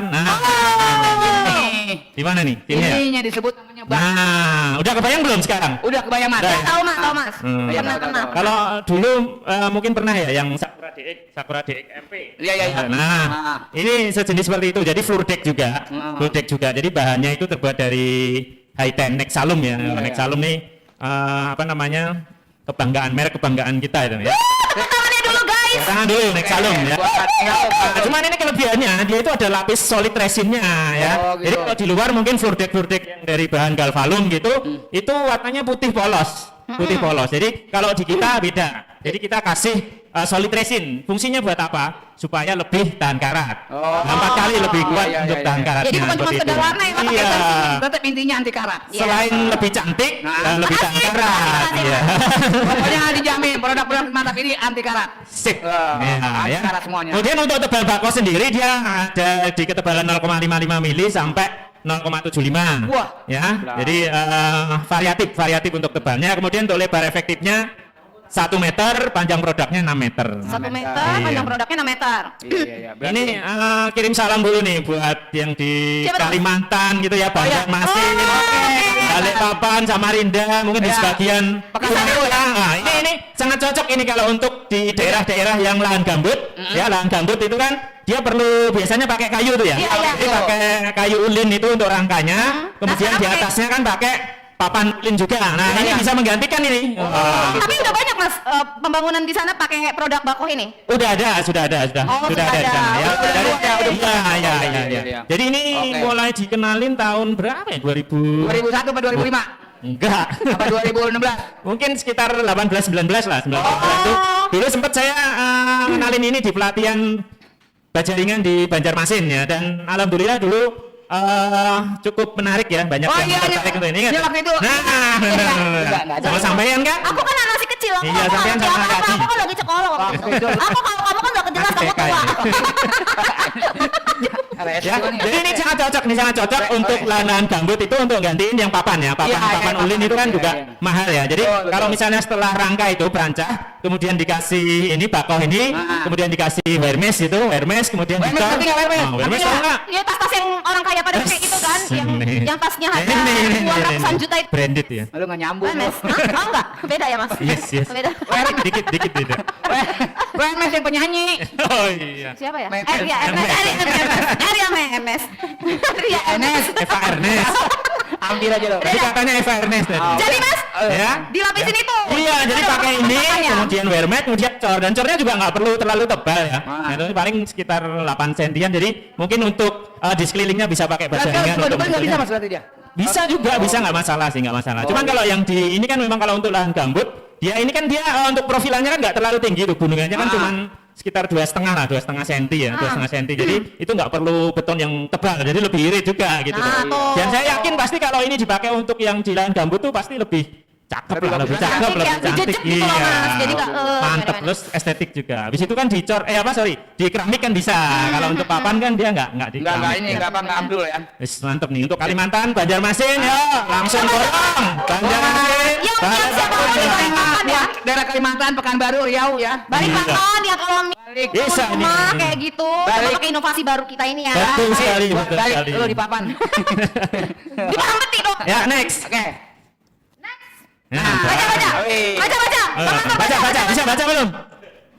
Nah, di mana nih? Ininya disebut namanya bak. Nah, udah kebayang belum sekarang? Udah kebayang Mas? Udah, ya? Tahu Mas, tahu Mas. Iya, Pernah, tahu, pernah. tahu. Kalau dulu mungkin pernah ya yang Sakura DX MP. Iya, iya, iya. Nah, ini sejenis seperti itu. Jadi floor deck juga. Floor deck juga. Jadi bahannya itu terbuat dari Hi-Ten Nexalum ya. Nexalum nih apa namanya? Merek kebanggaan kita itu ya. Tangannya dulu guys. Tangan dulu Nexalum ya. Nah, cuman ini kelebihannya dia itu ada lapis solid resinnya ya. Oh, gitu. Jadi kalau di luar mungkin floor deck yang dari bahan galvalum gitu, itu warnanya putih polos. Putih polos. Jadi kalau di kita beda. Jadi kita kasih solid resin. Fungsinya buat apa? Supaya lebih tahan karat. Oh. 4 kali lebih kuat Iya, untuk iya, tahan iya. karatnya. Jadi bukan cuma seperti sekedar itu. warna yang pakai Iya. Tetap intinya anti karat. Selain lebih cantik, lebih tahan Makasih. karat. Iya. Pokoknya dijamin produk-produk mantap ini anti karat. Sip. Anti Ya. karat semuanya. Kemudian untuk tebal bako sendiri dia ada di ketebalan 0,55 mili sampai 0,75. Wah. Ya. Jadi variatif untuk tebalnya. Kemudian untuk lebar efektifnya 1 meter, panjang produknya 6 meter. 1 meter, Iya. panjang produknya 6 meter. Iya. Ini kirim salam dulu nih buat yang di Siapa tuh? Kalimantan gitu ya, Banjarmasin, Balikpapan, Samarinda, mungkin di Ya. sebagian Pekanbaru ya. Nah, ini sangat cocok ini kalau untuk di daerah-daerah yang lahan gambut, ya lahan gambut itu kan dia perlu biasanya pakai kayu tuh ya. Iya, iya. Jadi pakai kayu ulin itu untuk rangkanya, kemudian Nah, di sekarang atasnya kan pakai papan ulin juga. Nah, ini bisa menggantikan ini. Tapi udah banyak Mas pembangunan di sana pakai produk bako ini. Sudah ada. Sudah ada sudah di sana, ya. ada. Iya. Jadi ini Oke. mulai dikenalin tahun berapa ya? 2001 atau 2005? Enggak. Apa 2016? Mungkin sekitar 18-19 lah. 19 itu. Dulu sempat saya kenalin ini di pelatihan bajaringan di Banjarmasin ya. Dan alhamdulillah dulu cukup menarik ya, banyak yang tertarik untuk ini kan. Iya, waktu itu. Nah, sama sampean kan? Aku kan anak masih kecil, aku Iya, nggak sampean ngerti sama apa-apa, Kak Ci. aku kan lagi sekolah waktu itu. Aku kalau kamu kan udah kejelas kamu TK tua. ya. Jadi ini sangat cocok untuk lahan gambut itu untuk gantiin yang papan ya, papan ulin itu kan juga mahal ya. Jadi kalau misalnya setelah rangka itu berancah, kemudian dikasih ini bakoh ini, kemudian dikasih Hermes itu, kemudian Hermes dicor. ngerti nggak Hermes? Hermes tahu nggak? Iya tas-tas yang orang kaya pada pakai gitu kan, yang tasnya harga Ini. 200-an juta itu. Branded ya. Lu nggak nyambung. Mas, oh enggak, beda ya Mas? Yes. Beda. Dikit beda. Hermes yang penyanyi. Oh iya. Siapa ya? MS. Ria, MS. Ria, MS. Eva Ernest. Ambil aja lo. Jadi katanya Eva Ernest tadi. Jadi Mas, Ya. dilapisin itu. Iya, jadi pakai ini, Makanya. kemudian wearmat, kemudian cor, dan cornya juga nggak perlu terlalu tebal ya. Ah. Itu paling sekitar 8 sentian. Jadi mungkin untuk di sekelilingnya bisa pakai bajaringan. Kalau untuk nggak bisa munculnya. mas berarti dia. Bisa juga, bisa nggak masalah sih, nggak masalah. Cuman kalau yang di ini kan memang kalau untuk lahan gambut, dia ini kan dia untuk profilannya kan nggak terlalu tinggi tuh, gunungannya kan cuman sekitar 2,5 lah, 2,5 senti ya, 2,5 senti. Jadi itu nggak perlu beton yang tebal, jadi lebih irit juga gitu. Nah, tuh. Dan saya yakin pasti kalau ini dipakai untuk yang di lahan gambut tuh pasti lebih cakep lah, lebih cakep, Cantik lebih ya, cantik. dijejek gitu loh, Mas. Jadi nggak, mantep, gimana? terus estetik juga. Habis itu kan dicor, di keramik kan bisa. Kalau untuk papan kan dia nggak di Nggak keramik. ini nggak apa nggak ambil ya. Wis mantep nih untuk Kalimantan, Banjarmasin ya, langsung borong. Banjarmasin. Yang siapa mau di Balikpapan ya? Daerah Kalimantan, Pekanbaru, Riau ya. Balikpapan ya kalau Balik. Bisa nih. rumah kayak gitu, Balik. pakai inovasi baru kita ini ya. Betul sekali, betul Balik sekali. lu di papan. Dipaham betul dong. Ya, next. Oke. Ya, baca. Bisa baca belum?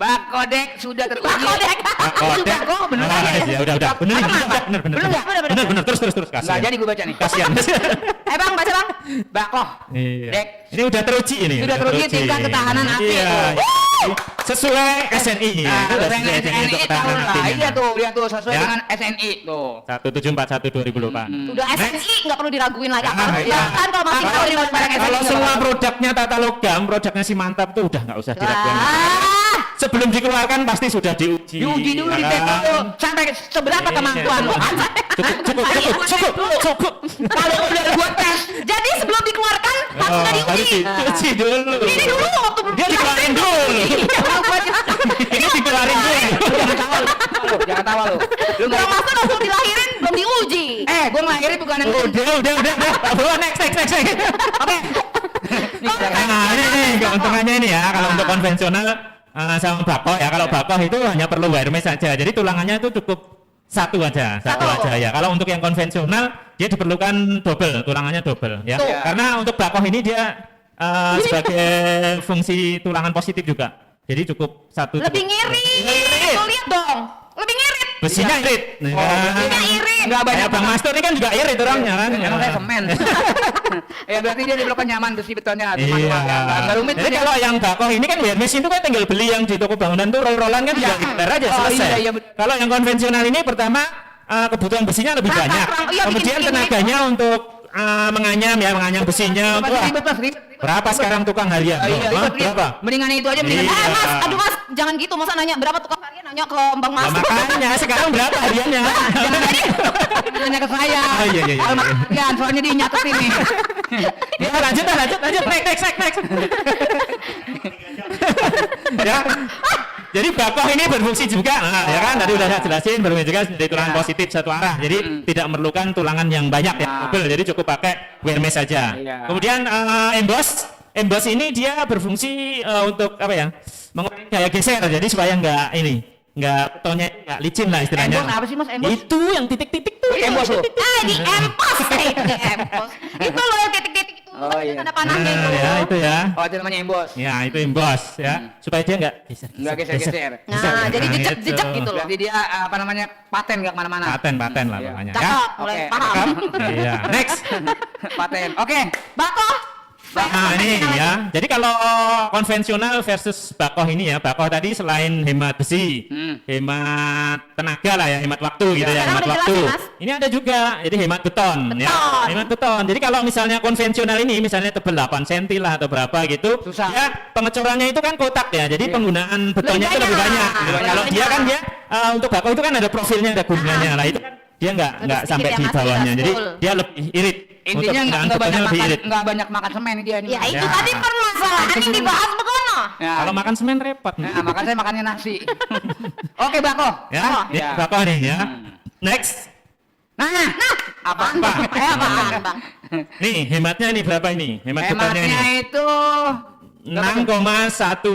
Bakodek sudah teruji. Bakodek. Kodek. Bako bener Ah, aja. ya udah. Bener nih, bener. Bener nggak? Bener. Terus. Nggak Kasihan. jadi gue baca nih. Kasihan. Bang, baca bang. Bako. Iya. Dek. Ini udah teruji ini. Sudah teruji tingkat ketahanan api Iya. tuh. Sesuai SNI. Nah, Itu udah dengan sesuai SNI untuk SNI tahu ketahanan lah. apinya. Iya tuh, lihat tuh sesuai Ya. dengan SNI tuh. 1741/2008. Udah SNI nggak perlu diraguin lagi. Ah, iya. Kan kalau masih Apa tahu ini di barang SNI? Kalau nggak semua apa-apa. produknya Tata Logam, produknya si Mantap tuh udah nggak usah diragukan. Sebelum dikeluarkan pasti sudah diuji. Diuji dulu di tes Ya kan? dulu sampai seberapa Iya. kemampuan lo. Cukup. Kalau udah gua tes, Jadi sebelum dikeluarkan harus sudah Harus diuji. diuji dulu. Ini dulu waktu Dia dikeluarin dulu. Ini dikeluarin dulu. jangan tawa lu. Lu Bang nggak. Master langsung dilahirin belum diuji. Gua ngelahirin bukan yang Udah. Bawa next. Oke. Nah, ini keuntungannya ini ya. Kalau untuk konvensional sama bakoh ya. Kalau bakoh itu hanya perlu wire mesh saja. Jadi tulangannya itu cukup satu aja ya. Kalau untuk yang konvensional dia diperlukan double, tulangannya double ya. Tuh. Karena untuk bakoh ini dia sebagai fungsi tulangan positif juga. Jadi cukup satu. Lebih ngirit. Tuh lihat dong. Lebih ngirit. Besinya irit. Besinya irit. Enggak banyak Kayak Bang Master ini kan juga irit orangnya kan. Emang saya semen. Ya berarti dia diperlukan nyaman besi betonnya. Iya. Enggak rumit. Jadi kalau yang bakoh ini kan biar mesin itu kan tinggal beli yang di toko bangunan tuh roll-rollan kan tinggal dipler aja Oh, selesai. iya, iya. Kalau yang konvensional ini pertama kebutuhan besinya lebih banyak. Iya, Kemudian bikin tenaganya untuk menganyam besinya. Wah, Ribet, Mas, ribet. berapa sekarang tukang harian? Oh, iya, Hah? ribet. Berapa? Mendingan itu aja, mendingan. Iya. Mas, aduh Mas, jangan gitu. Masa nanya berapa tukang harian nanya ke Bang Nah, Mas. makanya sekarang berapa hariannya? Nanya ke saya. Oh, iya, iya, iya. Ya, soalnya dia nyatet ini. Ya, lanjut. Next. Ya. Jadi bakoh ini berfungsi juga, ya kan? Tadi udah saya jelasin berfungsi juga dari tulangan Ya. positif satu arah. Jadi tidak memerlukan tulangan yang banyak ya, double. Jadi cukup pakai wear mesh saja. Ya. Kemudian emboss ini dia berfungsi untuk apa ya? Mengurangi gaya geser. Jadi supaya nggak betonnya nggak licin lah istilahnya. Emboss apa sih, Mas? Emboss? Itu yang titik-titik tuh. Emboss loh. Di empos. Itu loh yang titik-titik itu. Oh, iya. Tanda panahnya itu. Ya itu ya. Oh, itu namanya emboss. Ya itu emboss ya. Supaya dia nggak geser. Nggak geser-geser. Nah, jadi jejak-jejak gitu loh. Berarti dia apa namanya? Paten nggak kemana-mana. Paten lah Iya. pokoknya. Ya. Cakep, mulai Oke. paham. Iya. Next. Paten. Oke. Bakoh. Nah ini ya, jadi kalau konvensional versus bakoh ini ya, bakoh tadi selain hemat besi, hemat tenaga lah ya, hemat waktu gitu ya, Sekarang hemat udah waktu. jelas, Mas. Ini ada juga, jadi hemat beton, ya, Beton. hemat beton. Jadi kalau misalnya konvensional ini, misalnya tebel 8 cm lah atau berapa gitu, Susah. ya pengecorannya itu kan kotak ya, jadi Iya. penggunaan betonnya itu lebih banyak. Nah, Lebih kalau banyak. dia kan dia untuk bakoh itu kan ada profilnya, ada gunanya lah, itu kan dia nggak Lebih sampai sedikit di yang bawahnya, asli, jadi betul. dia lebih irit. Intinya Untuk nggak penggunaan banyak betonnya lebih makan, irit. nggak banyak makan semen dia ini. Ya itu Ya. tadi permasalahan yang dibahas begono. Ya. Kalau makan semen repot. Nah, makan saya makannya nasi. Oke, Bako. Ya, Ya. bakoh nih ya. Next. Nah, apa? Apaan, Bang? Nih, hematnya ini berapa ini? Hemat betonnya Hematnya ini. itu 6,125%.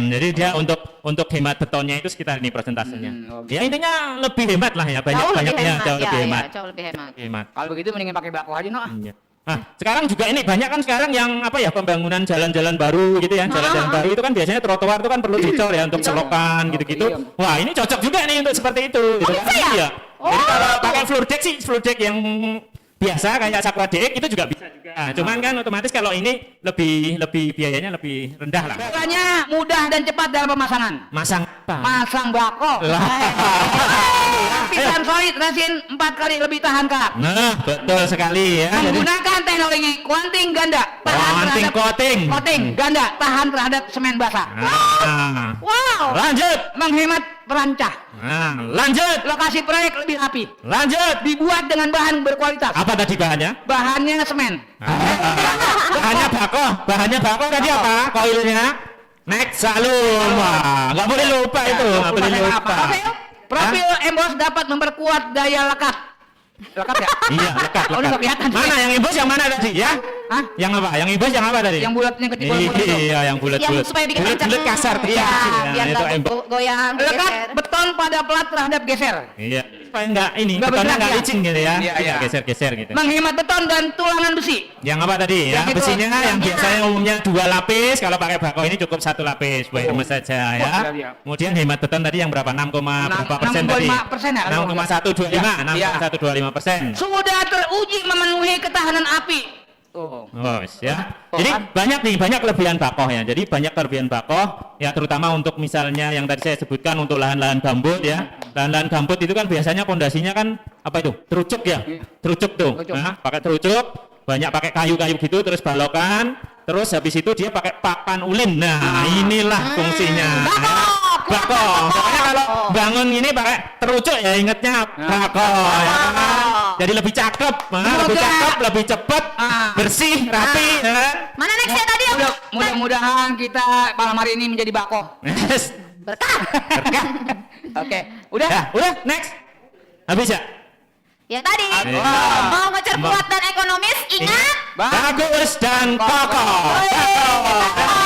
Jadi dia untuk hemat betonnya itu sekitar ini persentasenya. Oke. Ya intinya lebih hemat lah ya, Jauh lebih banyaknya hemat. jauh lebih Ya, hemat. ya, jauh lebih hemat. Hemat. kalau begitu mendingan pakai Bako aja, Noh. Iya. Nah, sekarang juga ini banyak kan sekarang yang apa ya pembangunan jalan-jalan baru gitu ya, jalan-jalan baru itu kan biasanya trotoar itu kan perlu dicor ya untuk selokan gitu-gitu. iya. Wah, ini cocok juga nih untuk seperti itu. Gitu kan. bisa ya? Iya. Jadi kalau pakai floor deck sih, floor deck yang biasa kayak Sakura deck itu juga bisa juga. Cuman kan otomatis kalau ini lebih biayanya lebih rendah lah. Caranya mudah dan cepat dalam pemasangan. Masang apa? Masang Bako. Lah. Lapisan solid resin 4 kali lebih tahan kak. Nah, betul sekali ya. Jadi Menggunakan teknologi coating ganda. Coating ganda tahan terhadap semen basah. Nah, Wow. lanjut. Menghemat perancah. Nah, lanjut. Lokasi proyek lebih rapi. Lanjut. Dibuat dengan bahan berkualitas. Apa tadi bahannya? Bahannya semen. Bahannya bako tadi apa? Koilnya Next Salum. Wah, nggak boleh lupa itu, nggak boleh lupa. Profil emboss dapat memperkuat daya lekat. Lekat ya? Iya, lekat, Oh, nggak kelihatan. Mana yang imbus yang mana tadi ya? Hah? Yang apa? Yang imbus yang apa tadi? Yang bulat, yang kecil bulat itu. Iya, yang bulat. Yang supaya bikin bulat kasar kecil. Iya, kecil. biar itu nggak imbus. goyang. Lekat geser. beton pada plat terhadap geser. Iya. Supaya nggak ini, Nggak betonnya bergerak nggak ya? licin gitu ya. Iya, Tidak iya. geser-geser gitu. Menghemat beton dan tulangan besi. Yang apa tadi ya? Yang itu, Besinya yang yang biasanya umumnya 2 lapis, kalau pakai bako ini cukup 1 lapis, buat remes saja ya. iya. Kemudian hemat beton tadi yang berapa? 6, berapa persen tadi? 6,5% ya? 6,125, Iya. 6,125%. Sudah teruji memenuhi ketahanan api. Oh, ya. Oh, Jadi kan? banyak banyak kelebihan bakoh ya. Jadi banyak kelebihan bakoh ya, terutama untuk misalnya yang tadi saya sebutkan untuk lahan-lahan gambut ya. Lahan-lahan gambut itu kan biasanya pondasinya kan apa itu? Terucuk ya. Terucuk tuh. Terucuk. Nah, pakai terucuk, banyak pakai kayu-kayu gitu terus balokan, terus habis itu dia pakai papan ulin. Nah, inilah fungsinya. Bakoh. Pokoknya kalau bangun ini pakai terucuk ya ingetnya bakoh ya kan? Jadi lebih cakep, lebih cakep, lebih cepat, bersih, rapi. Ya. Mana nextnya tadi yang Mudah-mudahan kita malam hari ini menjadi Bako. Yes. berkah? Oke, udah. Ya, udah next. Habis ya? Yang tadi. Wah. Mau ngecer kuat dan ekonomis, ingat. Bagus dan kokoh. Bagus.